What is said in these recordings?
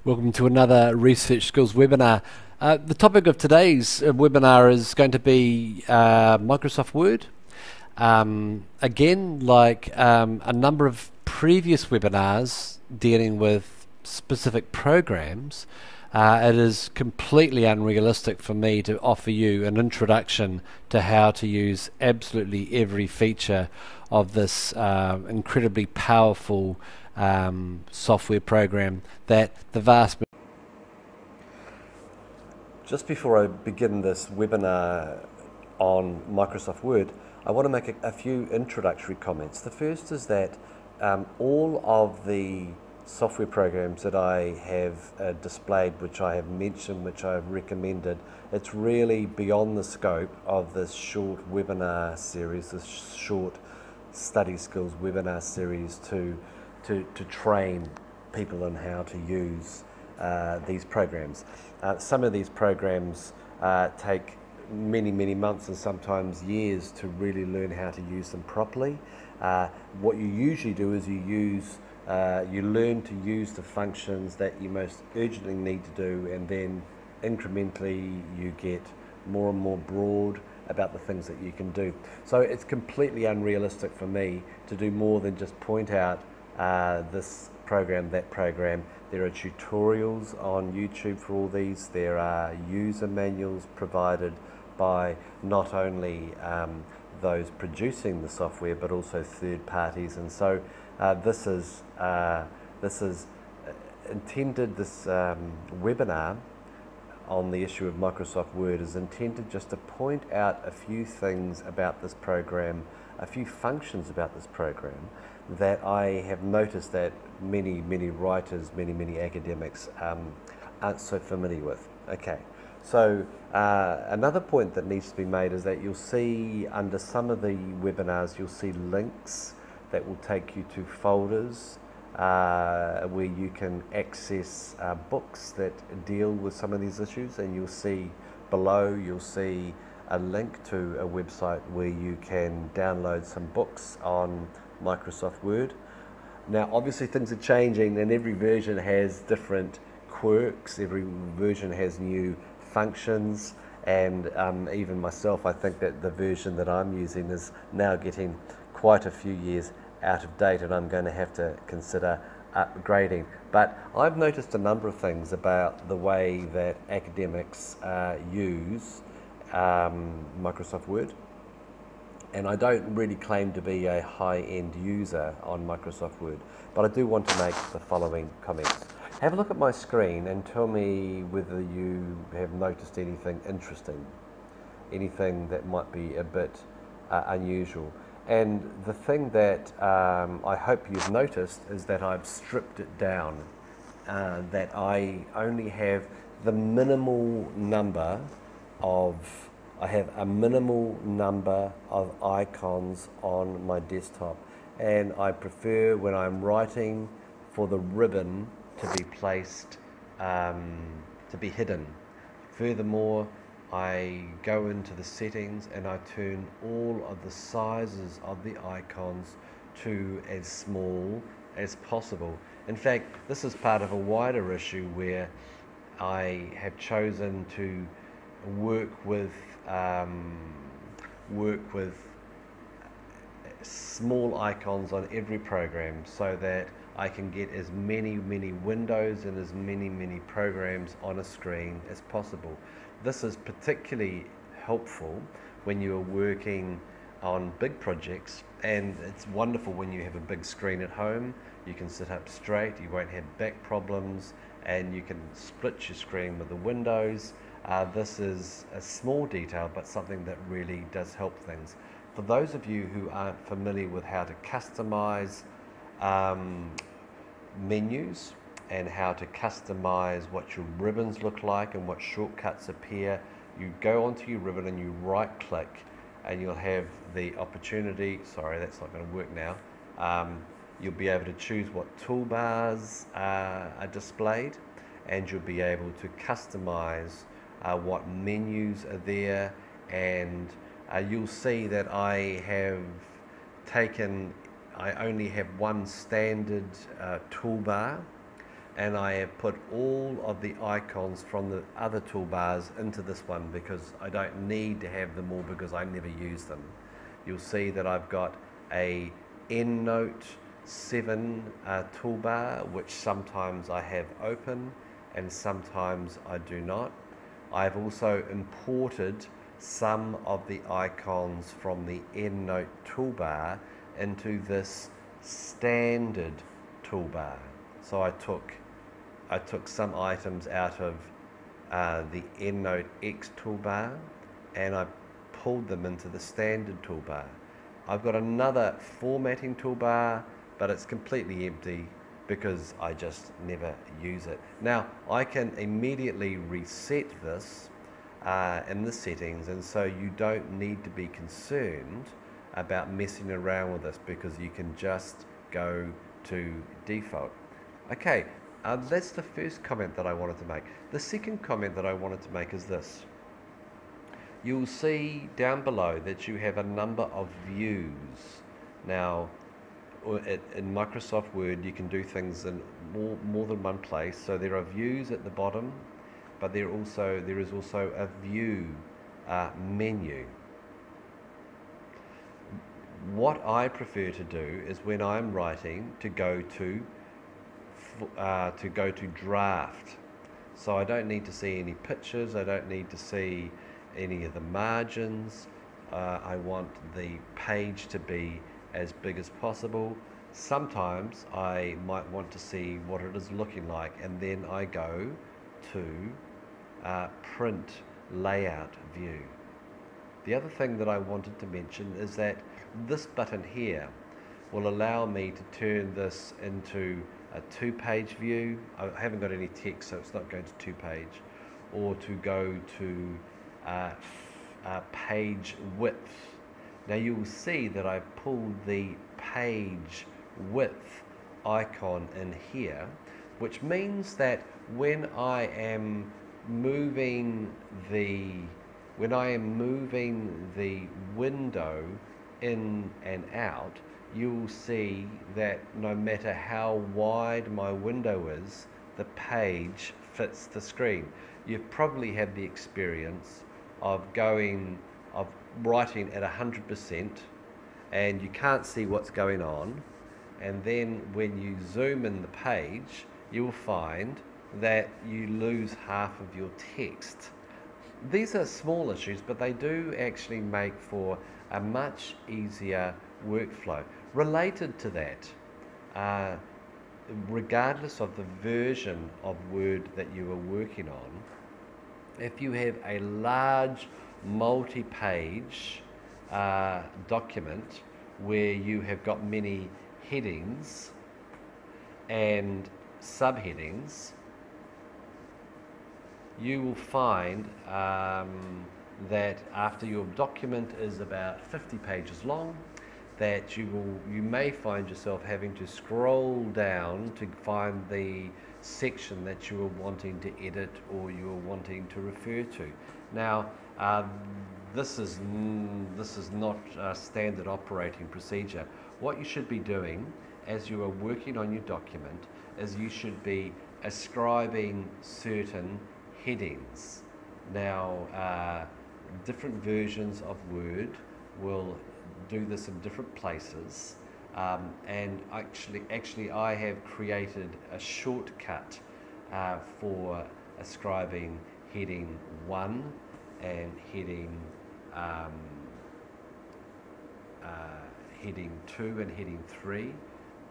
Welcome to another Research Skills webinar. The topic of today's webinar is going to be Microsoft Word. Again, like a number of previous webinars dealing with specific programs, it is completely unrealistic for me to offer you an introduction to how to use absolutely every feature of this incredibly powerful software program that the vast... Just before I begin this webinar on Microsoft Word, I want to make a few introductory comments. The first is that all of the software programs that I have displayed, which I have mentioned, which I have recommended, it's really beyond the scope of this short webinar series, this short study skills webinar series to train people on how to use these programs. Some of these programs take many months and sometimes years to really learn how to use them properly. What you usually do is you learn to use the functions that you most urgently need to do, and then incrementally you get more and more broad about the things that you can do. So it's completely unrealistic for me to do more than just point out this program, that program. There are tutorials on YouTube for all these. There are user manuals provided by not only those producing the software but also third parties, and so this is intended, this webinar on the issue of Microsoft Word is intended just to point out a few things about this program, a few functions about this program that I have noticed that many writers, many academics aren't so familiar with. Okay, so another point that needs to be made is that you'll see under some of the webinars, you'll see links that will take you to folders where you can access books that deal with some of these issues, and you'll see below, you'll see a link to a website where you can download some books on Microsoft Word. Now obviously things are changing and every version has different quirks, every version has new functions, and even myself, I think that the version that I'm using is now getting quite a few years out of date, and I'm going to have to consider upgrading. But I've noticed a number of things about the way that academics use Microsoft Word, and I don't really claim to be a high-end user on Microsoft Word, but I do want to make the following comments. Have a look at my screen and tell me whether you have noticed anything interesting, anything that might be a bit unusual. And the thing that I hope you've noticed is that I've stripped it down, that I only have the minimal number of I have a minimal number of icons on my desktop, and I prefer when I'm writing for the ribbon to be placed, to be hidden. Furthermore, I go into the settings and I turn all of the sizes of the icons to as small as possible. In fact, this is part of a wider issue where I have chosen to work with small icons on every program so that I can get as many windows and as many programs on a screen as possible. This is particularly helpful when you are working on big projects, and it's wonderful when you have a big screen at home. You can sit up straight, you won't have back problems, and you can split your screen with the windows. This is a small detail, but something that really does help things. For those of you who aren't familiar with how to customize menus and how to customize what your ribbons look like and what shortcuts appear, you go onto your ribbon and you right click and you'll have the opportunity, sorry that's not going to work now, you'll be able to choose what toolbars are displayed, and you'll be able to customize what menus are there, and you'll see that I only have one standard toolbar, and I have put all of the icons from the other toolbars into this one because I don't need to have them all because I never use them. You'll see that I've got a EndNote 7 toolbar, which sometimes I have open and sometimes I do not. I've also imported some of the icons from the EndNote toolbar into this standard toolbar. So I took some items out of the EndNote X toolbar and I pulled them into the standard toolbar. I've got another formatting toolbar, but it's completely empty because I just never use it. Now I can immediately reset this in the settings, and so you don't need to be concerned about messing around with this because you can just go to default. Okay, that's the first comment that I wanted to make. The second comment that I wanted to make is this. You'll see down below that you have a number of views. Now, in Microsoft Word, you can do things in more than one place. So there are views at the bottom, but there is also a view menu. What I prefer to do is when I'm writing to go to draft. So I don't need to see any pictures. I don't need to see any of the margins. I want the page to be as big as possible. Sometimes I might want to see what it is looking like, and then I go to print layout view. The other thing that I wanted to mention is that this button here will allow me to turn this into a 2-page view. I haven't got any text, so it's not going to 2-page, or to go to page width. Now you will see that I've pulled the page width icon in here, which means that when I am moving the window in and out, you'll see that no matter how wide my window is, the page fits the screen. You've probably had the experience of writing at 100% and you can't see what's going on, and then when you zoom in the page, you will find that you lose half of your text. These are small issues, but they do actually make for a much easier workflow. Related to that, regardless of the version of Word that you are working on, if you have a large multi-page document where you have got many headings and subheadings, you will find that after your document is about 50 pages long, that you may find yourself having to scroll down to find the section that you are wanting to edit or you are wanting to refer to. Now, this is not a standard operating procedure. What you should be doing as you are working on your document is you should be ascribing certain headings. Now, different versions of Word will do this in different places, and actually I have created a shortcut for ascribing heading 1 and heading 2 and heading 3.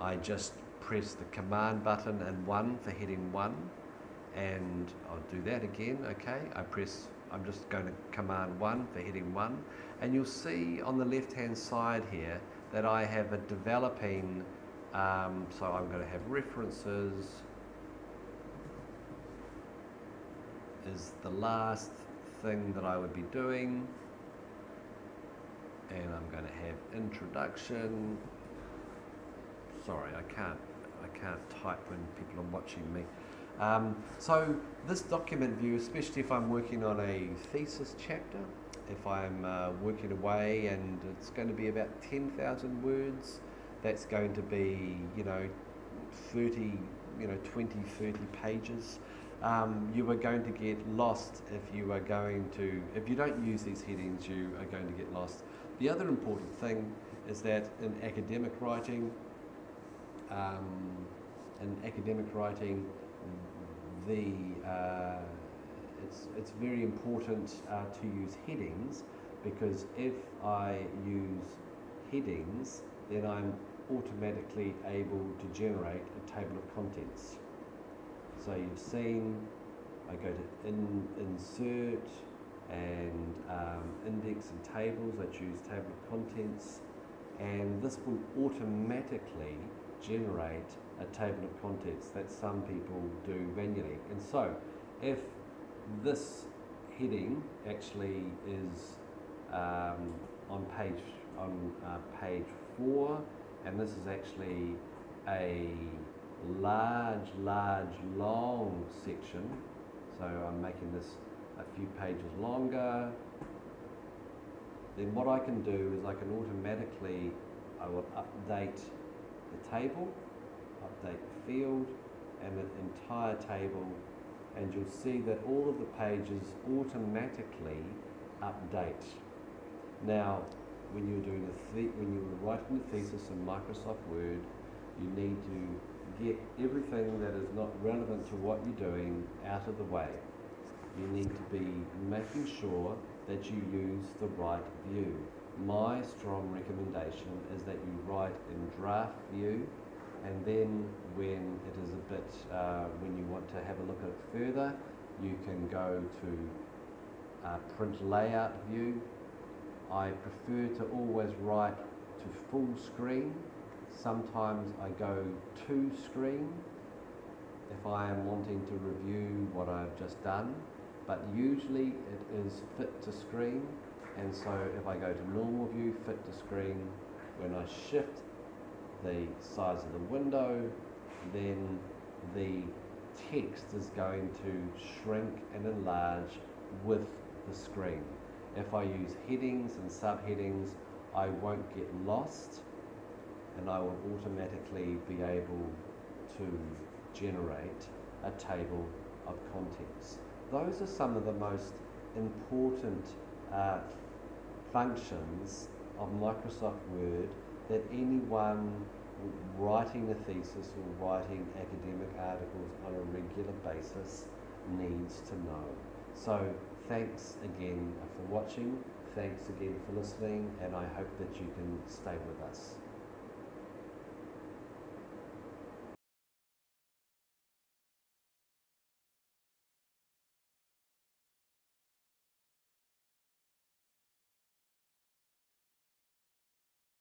I just press the command button and 1 for heading 1, and I'll do that again. Okay, I'm just going to command 1 for heading 1, and you'll see on the left hand side here that I have a developing, so I'm going to have references is the last thing that I would be doing, and I'm going to have introduction. Sorry, I can't type when people are watching me. So this document view, especially if I'm working on a thesis chapter, if I'm working away and it's going to be about 10,000 words, that's going to be 30 20, 30 pages. You are going to get lost if you don't use these headings, you are going to get lost. The other important thing is that in academic writing, it's very important to use headings, because if I use headings, then I'm automatically able to generate a table of contents. So you've seen I go to insert and index and tables. I choose table of contents, and this will automatically generate a table of contents that some people do manually. And so if this heading actually is on page 4, and this is actually a large, long section, so I'm making this a few pages longer, then what I can do is I will update the table, update the field and the entire table, and you'll see that all of the pages automatically update. Now, when you're writing a thesis in Microsoft Word, you need to get everything that is not relevant to what you're doing out of the way. You need to be making sure that you use the right view. My strong recommendation is that you write in draft view, and then when it is when you want to have a look at it further, you can go to print layout view. I prefer to always write to full screen. Sometimes I go to screen if I am wanting to review what I've just done, but usually it is fit to screen. And so if I go to normal view, fit to screen, when I shift the size of the window, then the text is going to shrink and enlarge with the screen. If I use headings and subheadings, I won't get lost, and I will automatically be able to generate a table of contents. Those are some of the most important functions of Microsoft Word that anyone writing a thesis or writing academic articles on a regular basis needs to know. So thanks again for watching, thanks again for listening, and I hope that you can stay with us.